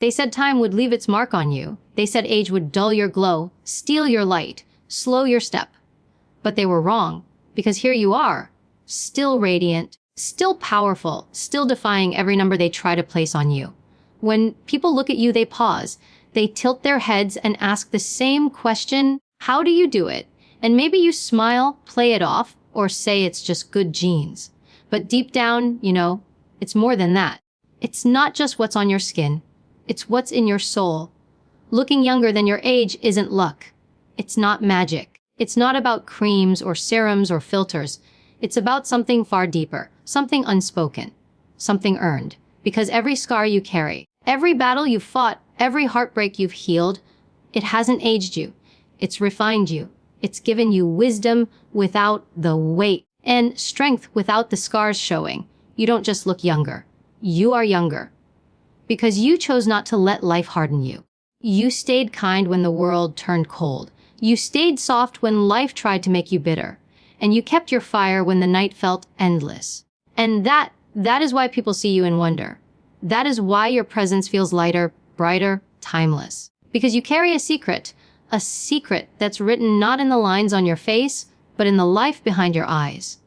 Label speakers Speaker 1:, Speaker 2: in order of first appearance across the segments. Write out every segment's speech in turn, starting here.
Speaker 1: They said time would leave its mark on you. They said age would dull your glow, steal your light, slow your step. But they were wrong, because here you are, still radiant, still powerful, still defying every number they try to place on you. When people look at you, they pause. They tilt their heads and ask the same question, how do you do it? And maybe you smile, play it off, or say it's just good genes. But deep down, it's more than that. It's not just what's on your skin. It's what's in your soul. Looking younger than your age isn't luck. It's not magic. It's not about creams or serums or filters. It's about something far deeper, something unspoken, something earned. Because every scar you carry, every battle you've fought, every heartbreak you've healed, it hasn't aged you. It's refined you. It's given you wisdom without the weight and strength without the scars showing. You don't just look younger. You are younger. Because you chose not to let life harden you. You stayed kind when the world turned cold. You stayed soft when life tried to make you bitter. And you kept your fire when the night felt endless. And that is why people see you and wonder. That is why your presence feels lighter, brighter, timeless. Because you carry a secret that's written not in the lines on your face, but in the life behind your eyes.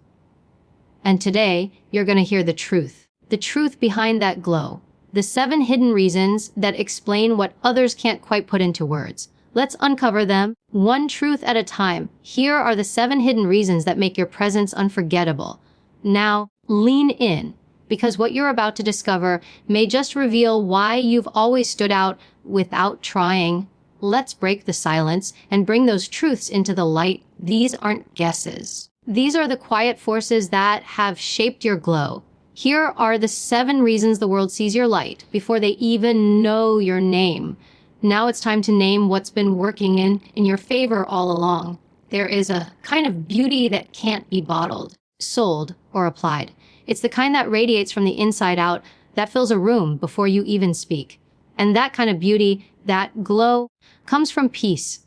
Speaker 1: And today, you're going to hear the truth behind that glow, the 7 hidden reasons that explain what others can't quite put into words. Let's uncover them, one truth at a time. Here are the 7 hidden reasons that make your presence unforgettable. Now, lean in, because what you're about to discover may just reveal why you've always stood out without trying. Let's break the silence and bring those truths into the light. These aren't guesses. These are the quiet forces that have shaped your glow. Here are the 7 reasons the world sees your light before they even know your name. Now it's time to name what's been working in your favor all along. There is a kind of beauty that can't be bottled, sold, or applied. It's the kind that radiates from the inside out, that fills a room before you even speak. And that kind of beauty, that glow, comes from peace.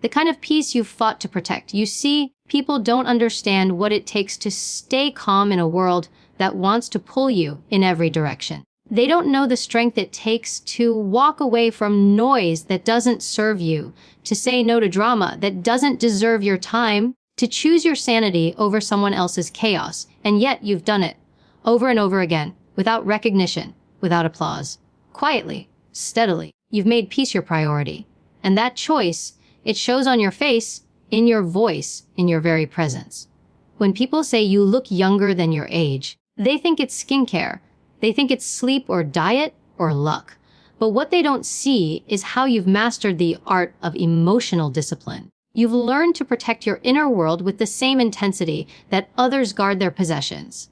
Speaker 1: The kind of peace you've fought to protect. You see, people don't understand what it takes to stay calm in a world that wants to pull you in every direction. They don't know the strength it takes to walk away from noise that doesn't serve you, to say no to drama that doesn't deserve your time, to choose your sanity over someone else's chaos. And yet you've done it over and over again, without recognition, without applause. Quietly, steadily, you've made peace your priority. And that choice, it shows on your face, in your voice, in your very presence. When people say you look younger than your age, they think it's skincare. They think it's sleep or diet or luck. But what they don't see is how you've mastered the art of emotional discipline. You've learned to protect your inner world with the same intensity that others guard their possessions.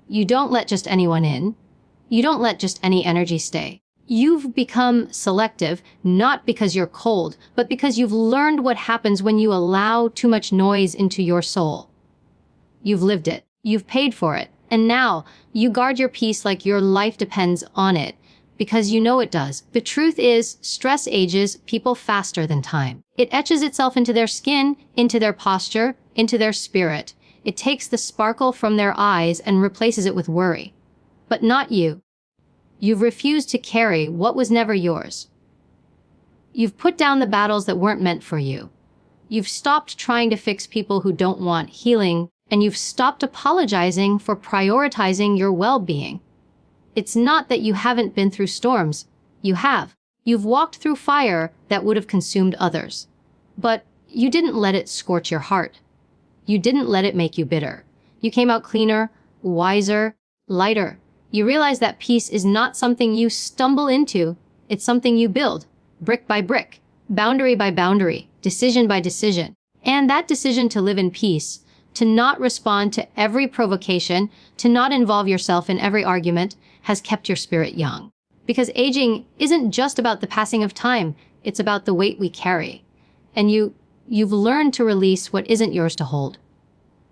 Speaker 1: You don't let just anyone in. You don't let just any energy stay. You've become selective, not because you're cold, but because you've learned what happens when you allow too much noise into your soul. You've lived it. You've paid for it. And now you guard your peace like your life depends on it, because you know it does. The truth is, stress ages people faster than time. It etches itself into their skin, into their posture, into their spirit. It takes the sparkle from their eyes and replaces it with worry. But not you. You've refused to carry what was never yours. You've put down the battles that weren't meant for you. You've stopped trying to fix people who don't want healing, and you've stopped apologizing for prioritizing your well-being. It's not that you haven't been through storms. You have. You've walked through fire that would have consumed others. But you didn't let it scorch your heart. You didn't let it make you bitter. You came out cleaner, wiser, lighter. You realize that peace is not something you stumble into. It's something you build, brick by brick, boundary by boundary, decision by decision. And that decision to live in peace, to not respond to every provocation, to not involve yourself in every argument, has kept your spirit young. Because aging isn't just about the passing of time, it's about the weight we carry. And you've learned to release what isn't yours to hold.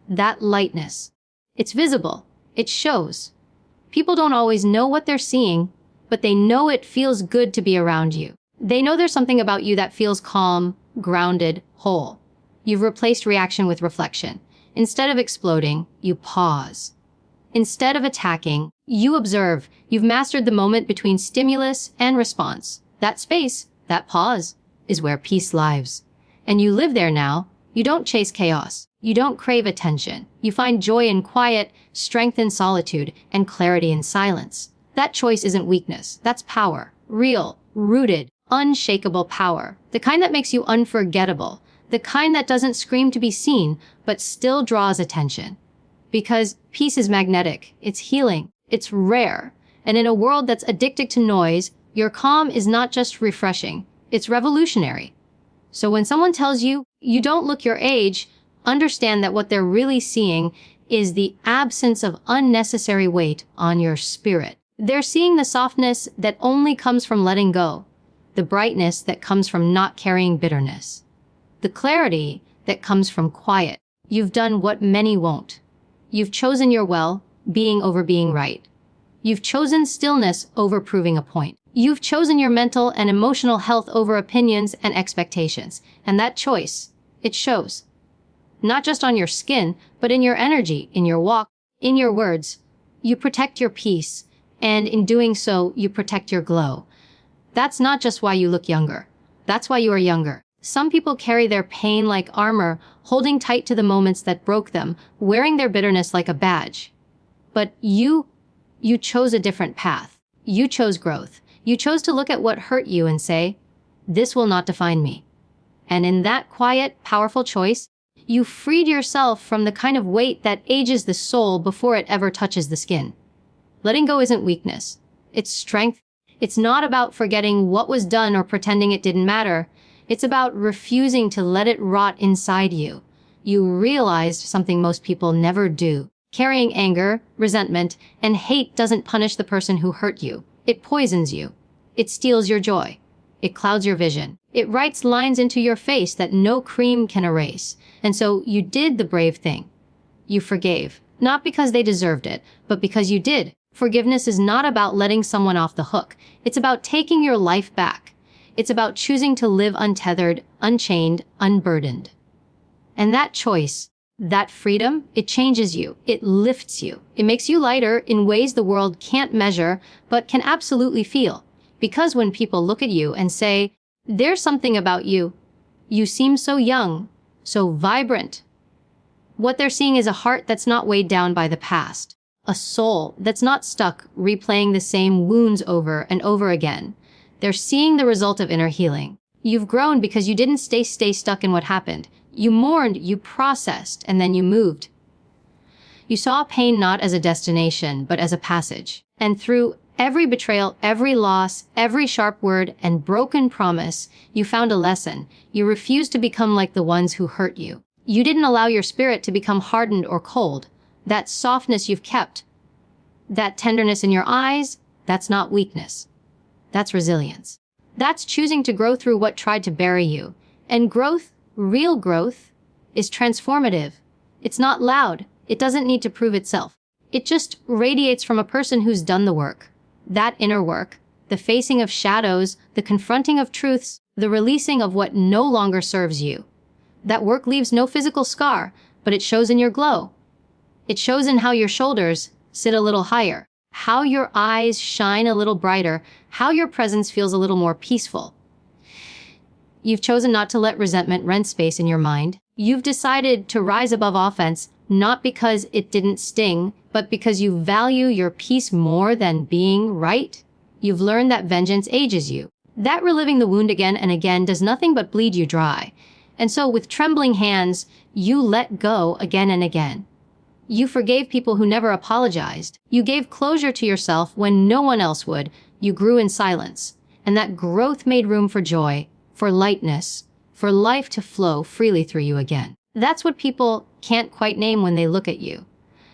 Speaker 1: That lightness. It's visible. It shows. People don't always know what they're seeing, but they know it feels good to be around you. They know there's something about you that feels calm, grounded, whole. You've replaced reaction with reflection. Instead of exploding, you pause. Instead of attacking, you observe. You've mastered the moment between stimulus and response. That space, that pause, is where peace lives. And you live there now. You don't chase chaos. You don't crave attention. You find joy in quiet, strength in solitude, and clarity in silence. That choice isn't weakness. That's power. Real, rooted, unshakable power. The kind that makes you unforgettable. The kind that doesn't scream to be seen, but still draws attention. Because peace is magnetic. It's healing. It's rare. And in a world that's addicted to noise, your calm is not just refreshing. It's revolutionary. So when someone tells you, you don't look your age, understand that what they're really seeing is the absence of unnecessary weight on your spirit. They're seeing the softness that only comes from letting go, the brightness that comes from not carrying bitterness, the clarity that comes from quiet. You've done what many won't. You've chosen your well-being over being right. You've chosen stillness over proving a point. You've chosen your mental and emotional health over opinions and expectations. And that choice, it shows. Not just on your skin, but in your energy, in your walk, in your words. You protect your peace, and in doing so, you protect your glow. That's not just why you look younger. That's why you are younger. Some people carry their pain like armor, holding tight to the moments that broke them, wearing their bitterness like a badge. But you chose a different path. You chose growth. You chose to look at what hurt you and say, this will not define me. And in that quiet, powerful choice, you freed yourself from the kind of weight that ages the soul before it ever touches the skin. Letting go isn't weakness. It's strength. It's not about forgetting what was done or pretending it didn't matter. It's about refusing to let it rot inside you. You realized something most people never do. Carrying anger, resentment, and hate doesn't punish the person who hurt you. It poisons you. It steals your joy. It clouds your vision. It writes lines into your face that no cream can erase. And so you did the brave thing. You forgave. Not because they deserved it, but because you did. Forgiveness is not about letting someone off the hook. It's about taking your life back. It's about choosing to live untethered, unchained, unburdened. And that choice, that freedom, it changes you. It lifts you. It makes you lighter in ways the world can't measure, but can absolutely feel. Because when people look at you and say, there's something about you, you seem so young, so vibrant. What they're seeing is a heart that's not weighed down by the past. A soul that's not stuck replaying the same wounds over and over again. They're seeing the result of inner healing. You've grown because you didn't stay stuck in what happened. You mourned, you processed, and then you moved. You saw pain not as a destination, but as a passage. And through every betrayal, every loss, every sharp word, and broken promise, you found a lesson. You refused to become like the ones who hurt you. You didn't allow your spirit to become hardened or cold. That softness you've kept, that tenderness in your eyes, that's not weakness. That's resilience. That's choosing to grow through what tried to bury you. And growth, real growth, is transformative. It's not loud. It doesn't need to prove itself. It just radiates from a person who's done the work. That inner work, the facing of shadows, the confronting of truths, the releasing of what no longer serves you. That work leaves no physical scar, but it shows in your glow. It shows in how your shoulders sit a little higher, how your eyes shine a little brighter, how your presence feels a little more peaceful. You've chosen not to let resentment rent space in your mind. You've decided to rise above offense, not because it didn't sting, but because you value your peace more than being right. You've learned that vengeance ages you. That reliving the wound again and again does nothing but bleed you dry. And so with trembling hands, you let go again and again. You forgave people who never apologized. You gave closure to yourself when no one else would. You grew in silence. And that growth made room for joy, for lightness, for life to flow freely through you again. That's what people can't quite name when they look at you.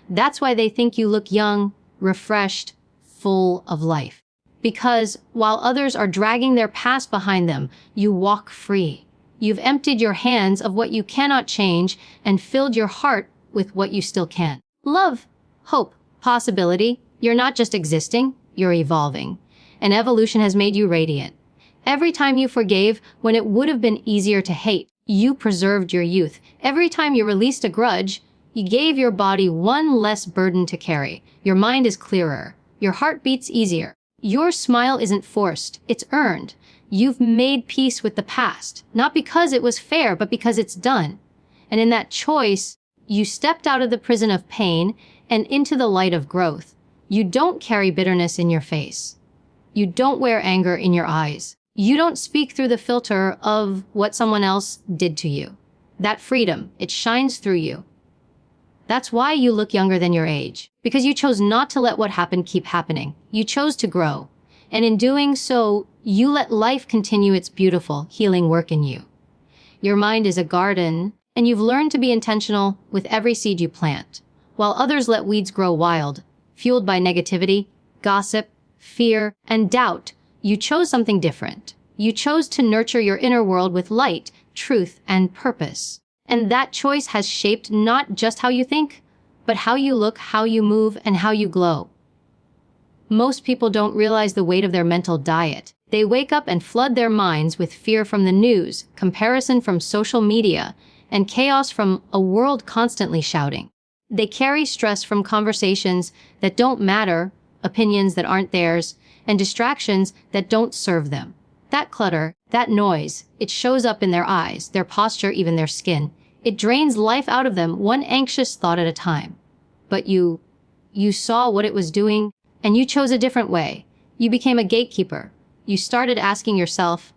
Speaker 1: That's why they think you look young, refreshed, full of life. Because while others are dragging their past behind them, you walk free. You've emptied your hands of what you cannot change and filled your heart with what you still can. Love, hope, possibility. You're not just existing, you're evolving. And evolution has made you radiant. Every time you forgave when it would have been easier to hate, you preserved your youth. Every time you released a grudge, You gave your body one less burden to carry. Your mind is clearer. Your heart beats easier. Your smile isn't forced, it's earned. You've made peace with the past, not because it was fair, but because it's done. And in that choice, you stepped out of the prison of pain and into the light of growth. You don't carry bitterness in your face. You don't wear anger in your eyes. You don't speak through the filter of what someone else did to you. That freedom, it shines through you. That's why you look younger than your age, because you chose not to let what happened keep happening. You chose to grow. And in doing so, you let life continue its beautiful, healing work in you. Your mind is a garden, and you've learned to be intentional with every seed you plant. While others let weeds grow wild, fueled by negativity, gossip, fear, and doubt, you chose something different. You chose to nurture your inner world with light, truth, and purpose. And that choice has shaped not just how you think, but how you look, how you move, and how you glow. Most people don't realize the weight of their mental diet. They wake up and flood their minds with fear from the news, comparison from social media, and chaos from a world constantly shouting. They carry stress from conversations that don't matter, opinions that aren't theirs, and distractions that don't serve them. That clutter, that noise, it shows up in their eyes, their posture, even their skin. It drains life out of them, one anxious thought at a time. But you saw what it was doing, and you chose a different way. You became a gatekeeper. You started asking yourself,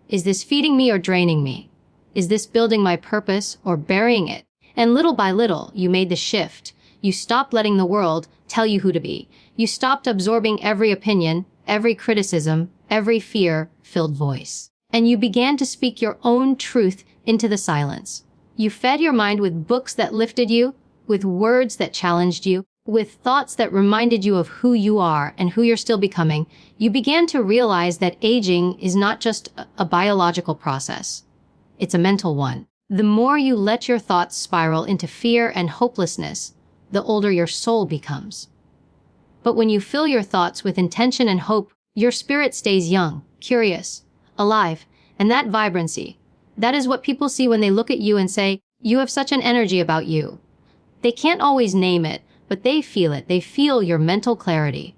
Speaker 1: is this feeding me or draining me? Is this building my purpose or burying it? And little by little, you made the shift. You stopped letting the world tell you who to be. You stopped absorbing every opinion, every criticism, every fear-filled voice. And you began to speak your own truth into the silence. You fed your mind with books that lifted you, with words that challenged you, with thoughts that reminded you of who you are and who you're still becoming. You began to realize that aging is not just a biological process. It's a mental one. The more you let your thoughts spiral into fear and hopelessness, the older your soul becomes. But when you fill your thoughts with intention and hope, your spirit stays young, curious, alive, and that vibrancy, that is what people see when they look at you and say, you have such an energy about you. They can't always name it, but they feel it. They feel your mental clarity.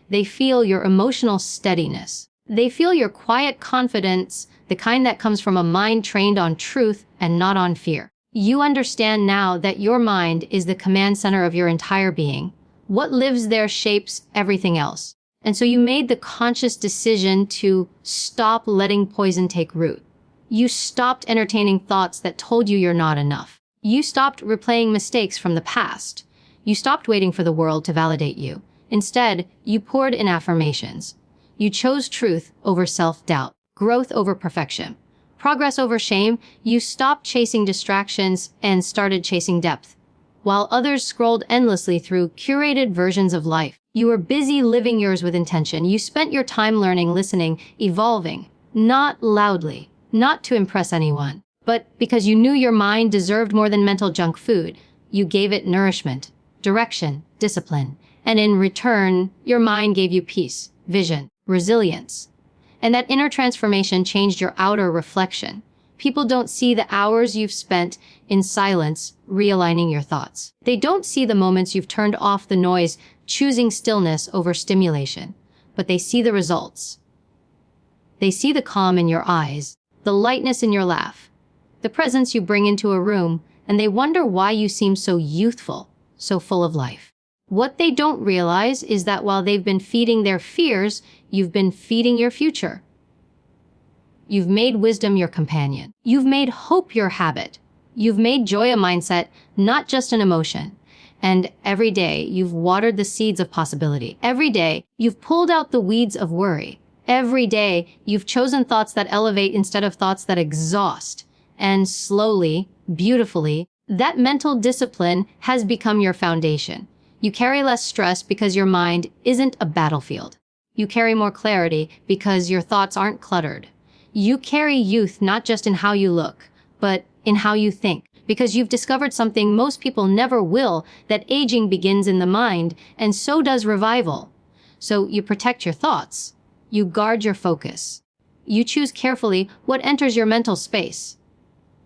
Speaker 1: They feel your emotional steadiness. They feel your quiet confidence, the kind that comes from a mind trained on truth and not on fear. You understand now that your mind is the command center of your entire being. What lives there shapes everything else. And so you made the conscious decision to stop letting poison take root. You stopped entertaining thoughts that told you you're not enough. You stopped replaying mistakes from the past. You stopped waiting for the world to validate you. Instead, you poured in affirmations. You chose truth over self-doubt, growth over perfection, progress over shame. You stopped chasing distractions and started chasing depth. While others scrolled endlessly through curated versions of life, you were busy living yours with intention. You spent your time learning, listening, evolving, not loudly, not to impress anyone, but because you knew your mind deserved more than mental junk food. You gave it nourishment, direction, discipline, and in return, your mind gave you peace, vision, resilience. And that inner transformation changed your outer reflection. People don't see the hours you've spent in silence, realigning your thoughts. They don't see the moments you've turned off the noise, choosing stillness over stimulation, but they see the results. They see the calm in your eyes, the lightness in your laugh, the presence you bring into a room, and they wonder why you seem so youthful, so full of life. What they don't realize is that while they've been feeding their fears, you've been feeding your future. You've made wisdom your companion. You've made hope your habit. You've made joy a mindset, not just an emotion. And every day, you've watered the seeds of possibility. Every day, you've pulled out the weeds of worry. Every day, you've chosen thoughts that elevate instead of thoughts that exhaust. And slowly, beautifully, that mental discipline has become your foundation. You carry less stress because your mind isn't a battlefield. You carry more clarity because your thoughts aren't cluttered. You carry youth not just in how you look, but in how you think, because you've discovered something most people never will, that aging begins in the mind, and so does revival. So you protect your thoughts. You guard your focus. You choose carefully what enters your mental space.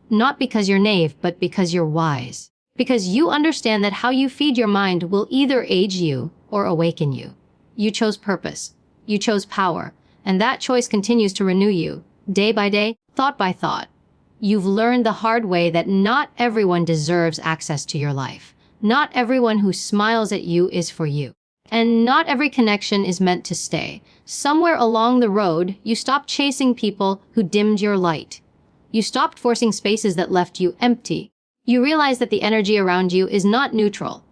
Speaker 1: Not because you're naive, but because you're wise. Because you understand that how you feed your mind will either age you or awaken you. You chose purpose. You chose power. And that choice continues to renew you, day by day, thought by thought. You've learned the hard way that not everyone deserves access to your life. Not everyone who smiles at you is for you. And not every connection is meant to stay. Somewhere along the road, you stopped chasing people who dimmed your light. You stopped forcing spaces that left you empty. You realize that the energy around you is not neutral.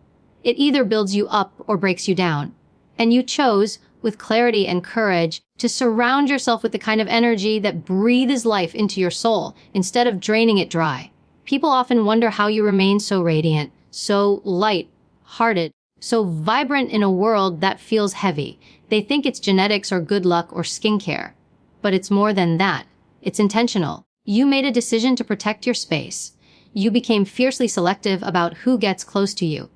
Speaker 1: It either builds you up or breaks you down. And you chose, with clarity and courage, to surround yourself with the kind of energy that breathes life into your soul instead of draining it dry. People often wonder how you remain so radiant, so light-hearted, so vibrant in a world that feels heavy. They think it's genetics or good luck or skincare. But it's more than that. It's intentional. You made a decision to protect your space. You became fiercely selective about who gets close to you.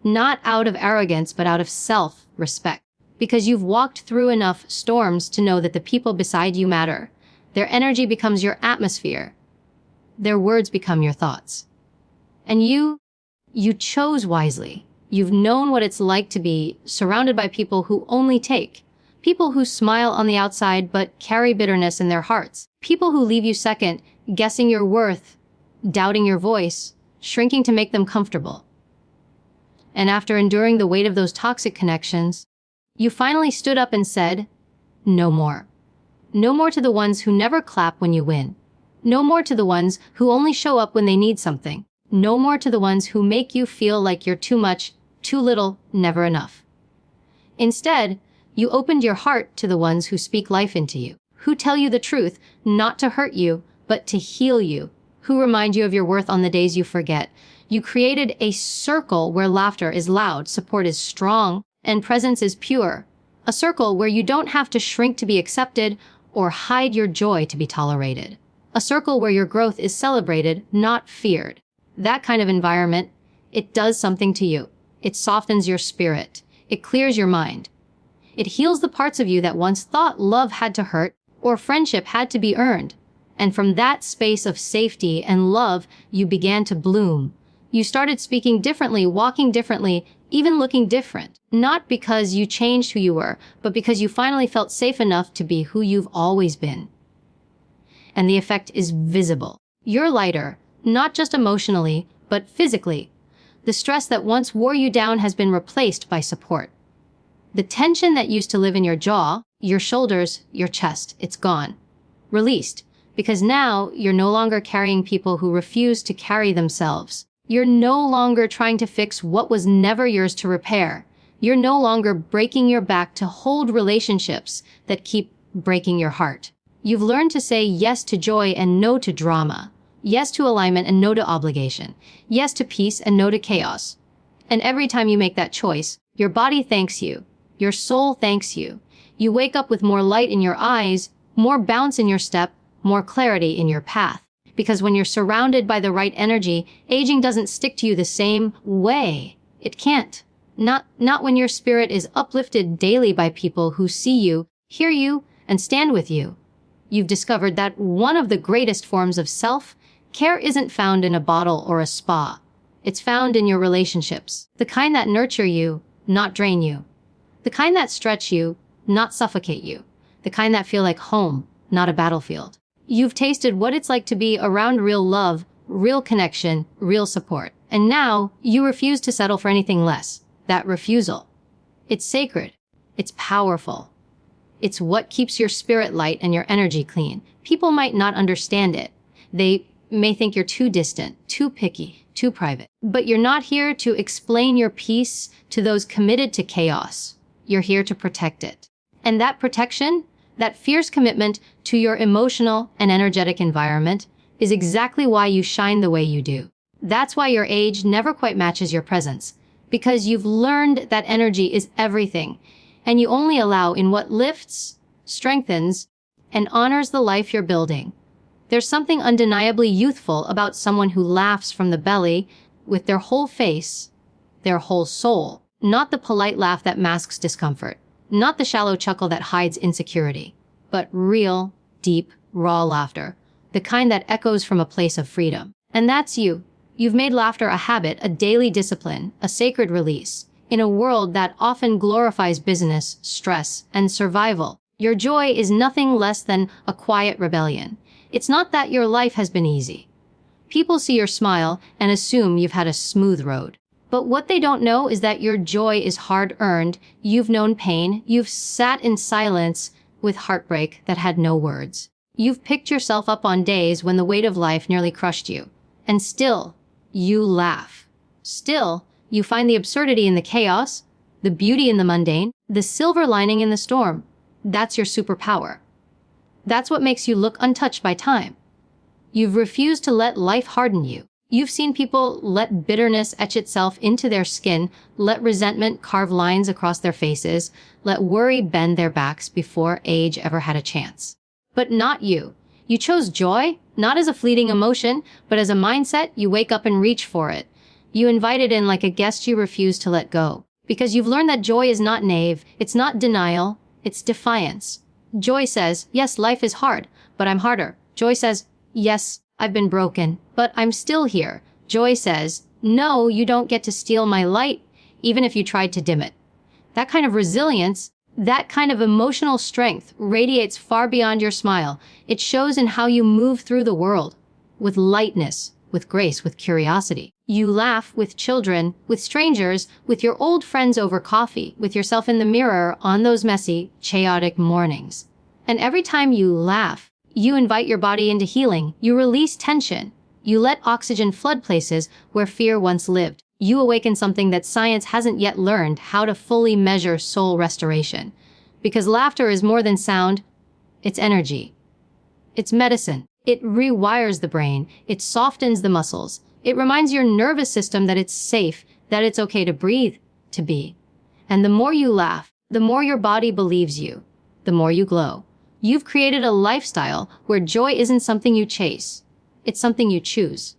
Speaker 1: Not out of arrogance, but out of self-respect. Because you've walked through enough storms to know that the people beside you matter. Their energy becomes your atmosphere. Their words become your thoughts. And you chose wisely. You've known what it's like to be surrounded by people who only take. People who smile on the outside but carry bitterness in their hearts. People who leave you second, guessing your worth, doubting your voice, shrinking to make them comfortable. And after enduring the weight of those toxic connections, you finally stood up and said, no more. No more to the ones who never clap when you win. No more to the ones who only show up when they need something. No more to the ones who make you feel like you're too much, too little, never enough. Instead, you opened your heart to the ones who speak life into you, who tell you the truth, not to hurt you, but to heal you, who remind you of your worth on the days you forget. You created a circle where laughter is loud, support is strong, and presence is pure. A circle where you don't have to shrink to be accepted or hide your joy to be tolerated. A circle where your growth is celebrated, not feared. That kind of environment, it does something to you. It softens your spirit. It clears your mind. It heals the parts of you that once thought love had to hurt or friendship had to be earned. And from that space of safety and love, you began to bloom. You started speaking differently, walking differently, even looking different. Not because you changed who you were, but because you finally felt safe enough to be who you've always been. And the effect is visible. You're lighter, not just emotionally, but physically. The stress that once wore you down has been replaced by support. The tension that used to live in your jaw, your shoulders, your chest, it's gone. Released. Because now you're no longer carrying people who refuse to carry themselves. You're no longer trying to fix what was never yours to repair. You're no longer breaking your back to hold relationships that keep breaking your heart. You've learned to say yes to joy and no to drama. Yes to alignment and no to obligation. Yes to peace and no to chaos. And every time you make that choice, your body thanks you. Your soul thanks you. You wake up with more light in your eyes, more bounce in your step, more clarity in your path. Because when you're surrounded by the right energy, aging doesn't stick to you the same way. It can't. Not when your spirit is uplifted daily by people who see you, hear you, and stand with you. You've discovered that one of the greatest forms of self-care isn't found in a bottle or a spa. It's found in your relationships. The kind that nurture you, not drain you. The kind that stretch you, not suffocate you. The kind that feel like home, not a battlefield. You've tasted what it's like to be around real love, real connection, real support. And now you refuse to settle for anything less. That refusal. It's sacred. It's powerful. It's what keeps your spirit light and your energy clean. People might not understand it. They may think you're too distant, too picky, too private. But you're not here to explain your peace to those committed to chaos. You're here to protect it. And that protection, that fierce commitment to your emotional and energetic environment, is exactly why you shine the way you do. That's why your age never quite matches your presence. Because you've learned that energy is everything, and you only allow in what lifts, strengthens, and honors the life you're building. There's something undeniably youthful about someone who laughs from the belly with their whole face, their whole soul. Not the polite laugh that masks discomfort. Not the shallow chuckle that hides insecurity. But real, deep, raw laughter. The kind that echoes from a place of freedom. And that's you. You've made laughter a habit, a daily discipline, a sacred release. In a world that often glorifies business, stress, and survival, your joy is nothing less than a quiet rebellion. It's not that your life has been easy. People see your smile and assume you've had a smooth road. But what they don't know is that your joy is hard-earned. You've known pain. You've sat in silence with heartbreak that had no words. You've picked yourself up on days when the weight of life nearly crushed you. And still, you laugh. Still, you find the absurdity in the chaos, the beauty in the mundane, the silver lining in the storm. That's your superpower. That's what makes you look untouched by time. You've refused to let life harden you. You've seen people let bitterness etch itself into their skin, let resentment carve lines across their faces, let worry bend their backs before age ever had a chance. But not you. You chose joy, not as a fleeting emotion, but as a mindset. You wake up and reach for it. You invite it in like a guest you refuse to let go. Because you've learned that joy is not naive, it's not denial, it's defiance. Joy says, yes, life is hard, but I'm harder. Joy says, yes, I've been broken, but I'm still here. Joy says, no, you don't get to steal my light, even if you tried to dim it. That kind of resilience, that kind of emotional strength radiates far beyond your smile. It shows in how you move through the world, with lightness, with grace, with curiosity. You laugh with children, with strangers, with your old friends over coffee, with yourself in the mirror on those messy, chaotic mornings. And every time you laugh, you invite your body into healing. You release tension. You let oxygen flood places where fear once lived. You awaken something that science hasn't yet learned how to fully measure: soul restoration. Because laughter is more than sound. It's energy. It's medicine. It rewires the brain. It softens the muscles. It reminds your nervous system that it's safe, that it's okay to breathe, to be. And the more you laugh, the more your body believes you, the more you glow. You've created a lifestyle where joy isn't something you chase. It's something you choose.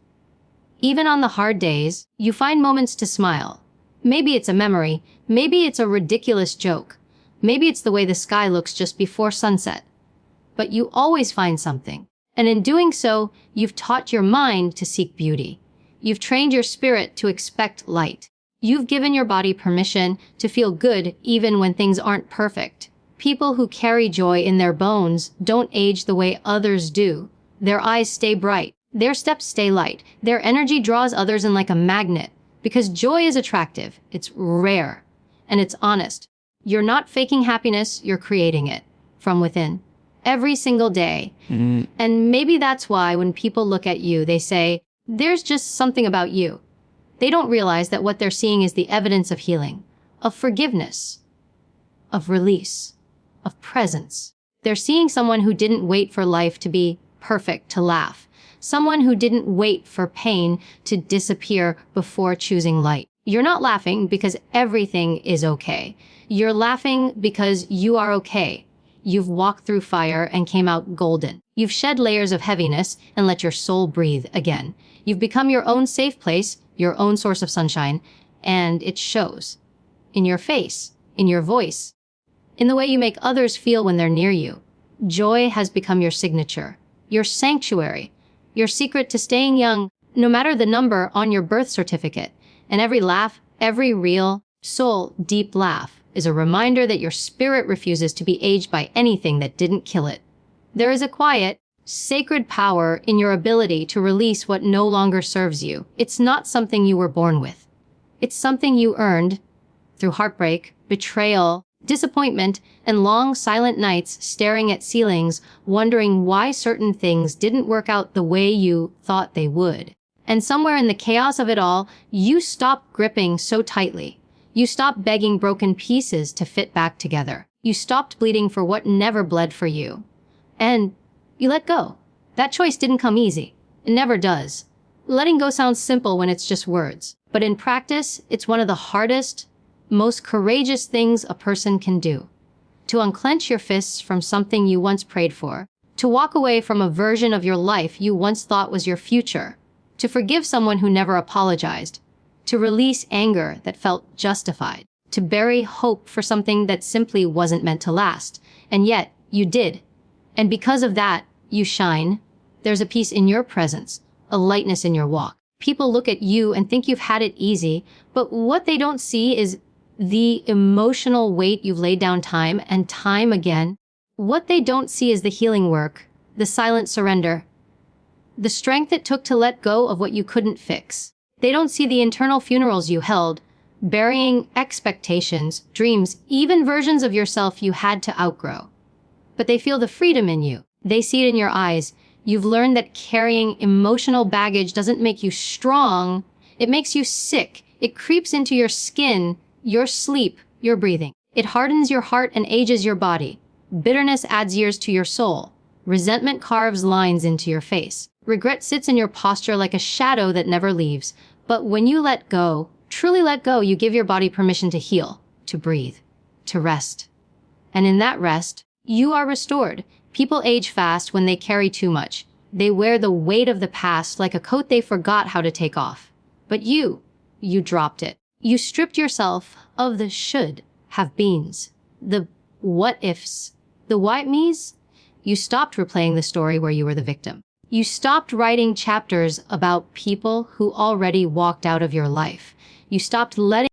Speaker 1: Even on the hard days, you find moments to smile. Maybe it's a memory. Maybe it's a ridiculous joke. Maybe it's the way the sky looks just before sunset. But you always find something. And in doing so, you've taught your mind to seek beauty. You've trained your spirit to expect light. You've given your body permission to feel good even when things aren't perfect. People who carry joy in their bones don't age the way others do. Their eyes stay bright. Their steps stay light. Their energy draws others in like a magnet. Because joy is attractive. It's rare. And it's honest. You're not faking happiness. You're creating it from within. Every single day. And maybe that's why when people look at you, they say, there's just something about you. They don't realize that what they're seeing is the evidence of healing, of forgiveness, of release, of presence. They're seeing someone who didn't wait for life to be perfect to laugh. Someone who didn't wait for pain to disappear before choosing light. You're not laughing because everything is okay. You're laughing because you are okay. You've walked through fire and came out golden. You've shed layers of heaviness and let your soul breathe again. You've become your own safe place, your own source of sunshine, and it shows. In your face, in your voice, in the way you make others feel when they're near you. Joy has become your signature, your sanctuary, your secret to staying young, no matter the number on your birth certificate. And every laugh, every real, soul deep laugh is a reminder that your spirit refuses to be aged by anything that didn't kill it. There is a quiet, sacred power in your ability to release what no longer serves you. It's not something you were born with. It's something you earned through heartbreak, betrayal, disappointment, and long silent nights staring at ceilings, wondering why certain things didn't work out the way you thought they would. And somewhere in the chaos of it all, you stopped gripping so tightly. You stopped begging broken pieces to fit back together. You stopped bleeding for what never bled for you. And you let go. That choice didn't come easy. It never does. Letting go sounds simple when it's just words. But in practice, it's one of the hardest, most courageous things a person can do. To unclench your fists from something you once prayed for. To walk away from a version of your life you once thought was your future. To forgive someone who never apologized. To release anger that felt justified. To bury hope for something that simply wasn't meant to last. And yet, you did. And because of that, you shine. There's a peace in your presence, a lightness in your walk. People look at you and think you've had it easy, but what they don't see is the emotional weight you've laid down time and time again. What they don't see is the healing work, the silent surrender, the strength it took to let go of what you couldn't fix. They don't see the internal funerals you held, burying expectations, dreams, even versions of yourself you had to outgrow. But they feel the freedom in you. They see it in your eyes. You've learned that carrying emotional baggage doesn't make you strong. It makes you sick. It creeps into your skin, your sleep, your breathing. It hardens your heart and ages your body. Bitterness adds years to your soul. Resentment carves lines into your face. Regret sits in your posture like a shadow that never leaves. But when you let go, truly let go, you give your body permission to heal, to breathe, to rest. And in that rest, you are restored. People age fast when they carry too much. They wear the weight of the past like a coat they forgot how to take off. But you dropped it. You stripped yourself of the should have beens, the what ifs, the why me's. You stopped replaying the story where you were the victim. You stopped writing chapters about people who already walked out of your life. You stopped letting